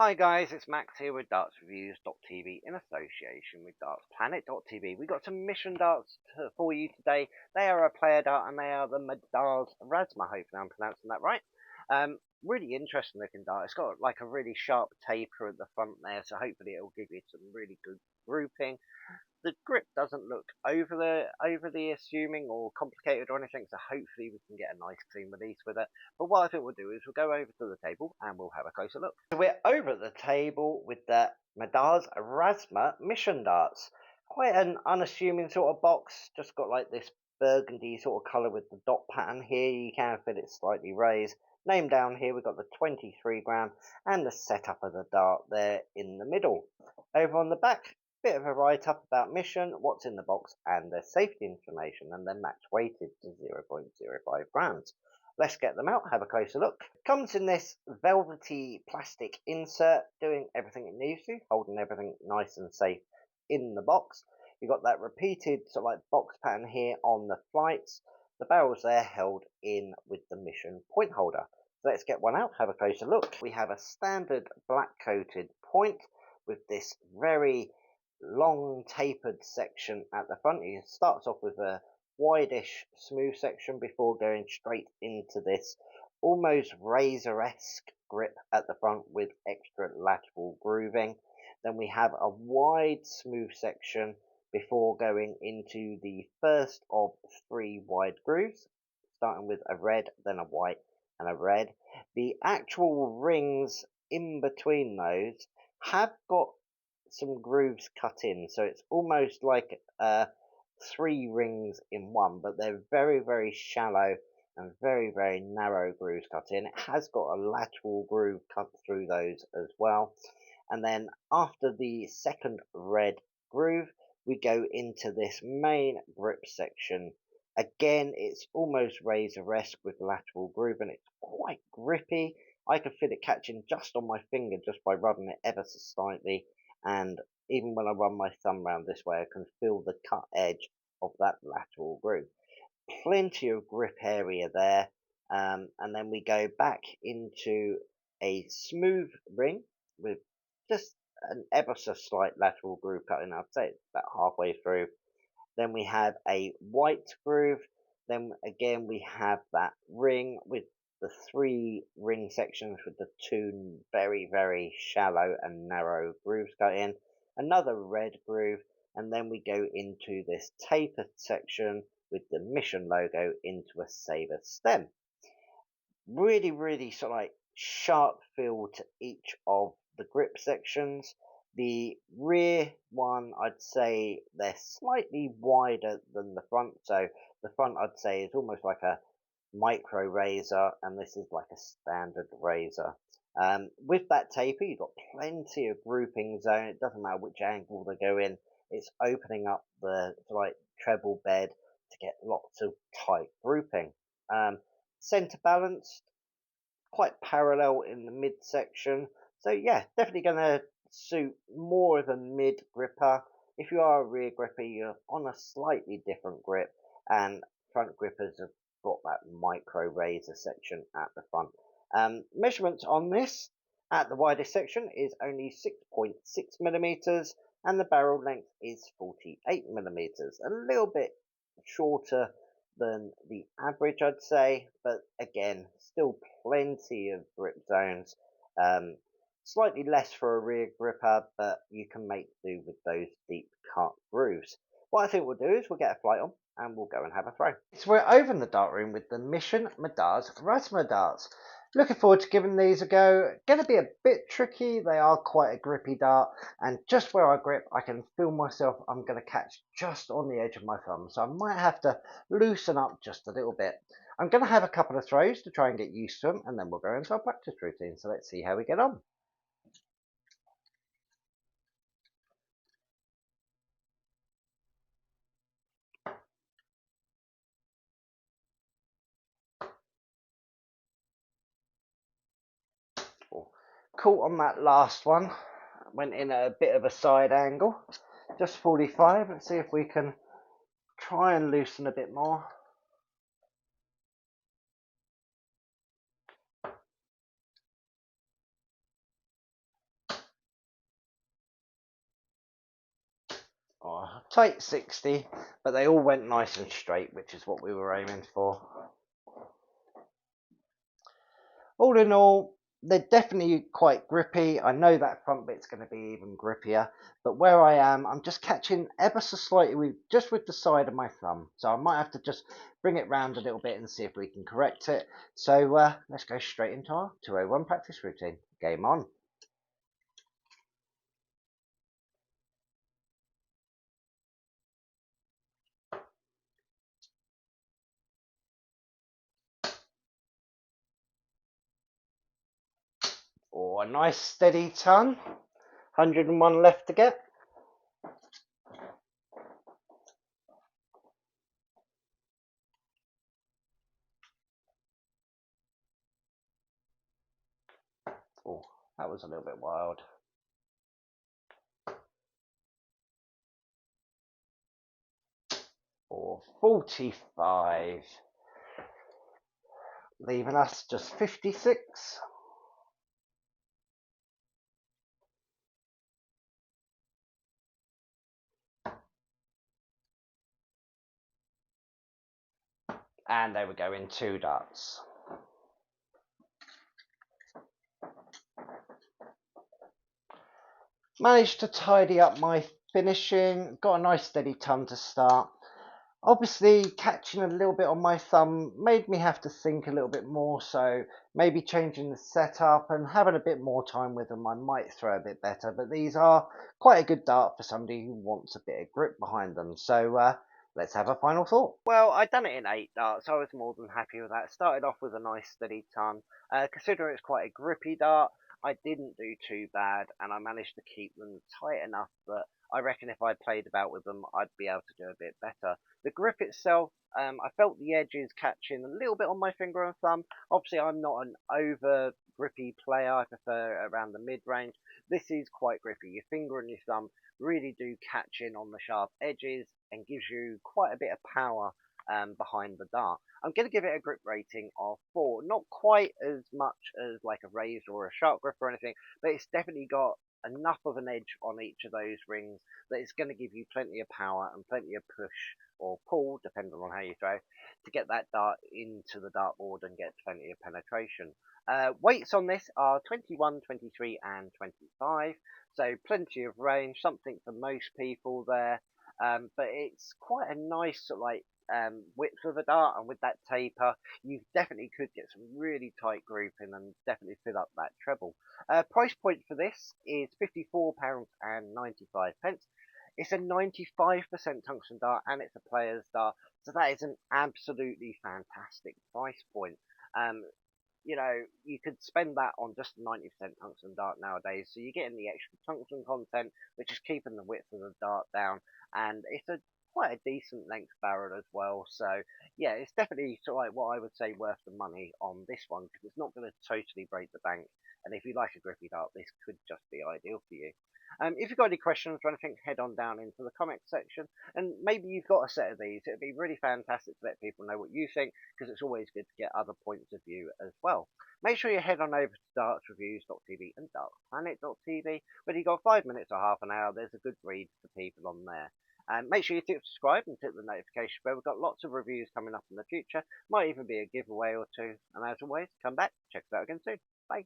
Hi guys, it's Max here with dartsreviews.tv in association with dartsplanet.tv. We've got some mission darts for you today. They are a player dart and they are the Madars Razma. Hopefully I'm pronouncing that right. Really interesting looking dart. It's got like a really sharp taper at the front there, so hopefully it'll give you some really good grouping. The grip doesn't look overly assuming or complicated or anything, so hopefully we can get a nice clean release with it. But what I think we'll do is we'll go over to the table and we'll have a closer look. So we're over at the table with the Madars Razma Mission Darts. Quite an unassuming sort of box, just got like this burgundy sort of colour with the dot pattern here. You can feel it slightly raised. Name down here, we've got the 23 gram and the setup of the dart there in the middle. Over on the back, bit of a write-up about mission, what's in the box, and their safety information, and then match weighted to 0.05 grams. Let's get them out, have a closer look. Comes in this velvety plastic insert, doing everything it needs to, holding everything nice and safe in the box. You've got that repeated sort of like box pattern here on the flights. The barrel's there held in with the mission point holder. So let's get one out, have a closer look. We have a standard black coated point with this very long tapered section at the front. It starts off with a wideish smooth section before going straight into this almost razor-esque grip at the front with extra lateral grooving. Then we have a wide smooth section before going into the first of 3 wide grooves, starting with a red, then a white and a red. The actual rings in between those have got some grooves cut in, so it's almost like 3 rings in one, but they're very shallow and very narrow grooves cut in. It has got a lateral groove cut through those as well. And then after the second red groove, we go into this main grip section. Again, it's almost razor-esque with lateral groove, and it's quite grippy. I can feel it catching just on my finger just by rubbing it ever so slightly, and even when I run my thumb round this way, I can feel the cut edge of that lateral groove. Plenty of grip area there, and then we go back into a smooth ring with just an ever so slight lateral groove cutting. I'd say it's about halfway through. Then we have a white groove. Then again we have that ring with the 3 ring sections with the 2 very shallow and narrow grooves cut in. Another red groove, and then we go into this tapered section with the mission logo into a Sabre stem. Really sort of like sharp feel to each of the grip sections. The rear one, I'd say they're slightly wider than the front, so the front I'd say is almost like a micro razor, and this is like a standard razor. With that taper, you've got plenty of grouping zone. It doesn't matter which angle they go in. It's opening up the like treble bed to get lots of tight grouping. Center balanced, quite parallel in the midsection. So yeah, definitely going to suit more of a mid gripper. If you are a rear gripper, you're on a slightly different grip, and front grippers have got that micro razor section at the front. Measurements on this at the widest section is only 6.6 millimeters, and the barrel length is 48 millimeters. A little bit shorter than the average, I'd say, but again, still plenty of grip zones. Slightly less for a rear gripper, but you can make do with those deep cut grooves. What I think we'll do is we'll get a flight on and we'll go and have a throw. So we're over in the dart room with the Mission Madars Razma Darts. Looking forward to giving these a go. Going to be a bit tricky. They are quite a grippy dart, and just where I grip, I can feel myself. I'm going to catch just on the edge of my thumb, so I might have to loosen up just a little bit. I'm going to have a couple of throws to try and get used to them, and then we'll go into our practice routine. So let's see how we get on. Caught on that last one, went in at a bit of a side angle, just 45. Let's see if we can try and loosen a bit more. tight 60, but they all went nice and straight, which is what we were aiming for. All in all, they're definitely quite grippy. I know that front bit's going to be even grippier, but where I am, I'm just catching ever so slightly with the side of my thumb. So I might have to just bring it round a little bit and see if we can correct it. So let's go straight into our 201 practice routine. Game on. Oh, a nice steady ton. 101 left to get. Oh, that was a little bit wild. Or 45. Leaving us just 56. And there we go in 2 darts. Managed to tidy up my finishing, got a nice steady ton to start. Obviously, catching a little bit on my thumb made me have to think a little bit more, so maybe changing the setup and having a bit more time with them, I might throw a bit better. But these are quite a good dart for somebody who wants a bit of grip behind them. So let's have a final thought. Well, I'd done it in 8 darts. I was more than happy with that. Started off with a nice steady ton. Considering it's quite a grippy dart, I didn't do too bad, and I managed to keep them tight enough that I reckon if I played about with them, I'd be able to do a bit better. The grip itself, I felt the edges catching a little bit on my finger and thumb. Obviously, I'm not an over grippy player. I prefer around the mid range. This is quite grippy. Your finger and your thumb really do catch in on the sharp edges and gives you quite a bit of power behind the dart. I'm going to give it a grip rating of 4. Not quite as much as like a razor or a sharp grip or anything, but it's definitely got enough of an edge on each of those rings that it's going to give you plenty of power and plenty of push or pull, depending on how you throw, to get that dart into the dartboard and get plenty of penetration. Weights on this are 21, 23 and 25, so plenty of range, something for most people there. But it's quite a nice sort of like width of a dart, and with that taper, you definitely could get some really tight grouping and definitely fill up that treble. Price point for this is £54.95. It's a 95% tungsten dart and it's a player's dart, so that is an absolutely fantastic price point. Um, you know, you could spend that on just a 90% tungsten dart nowadays, so you're getting the extra tungsten content, which is keeping the width of the dart down, and it's a quite a decent length barrel as well. So yeah, it's definitely sort of like what I would say worth the money on this one, because it's not going to totally break the bank. And if you like a grippy dart, this could just be ideal for you. If you've got any questions or anything, head on down into the comment section, and maybe you've got a set of these. It'd be really fantastic to let people know what you think, because it's always good to get other points of view as well. Make sure you head on over to dartsreviews.tv and dartsplanet.tv. Whether you've got 5 minutes or half an hour, there's a good read for people on there. And make sure you subscribe and hit the notification bell. We've got lots of reviews coming up in the future. Might even be a giveaway or two. And as always, come back, check us out again soon. Bye.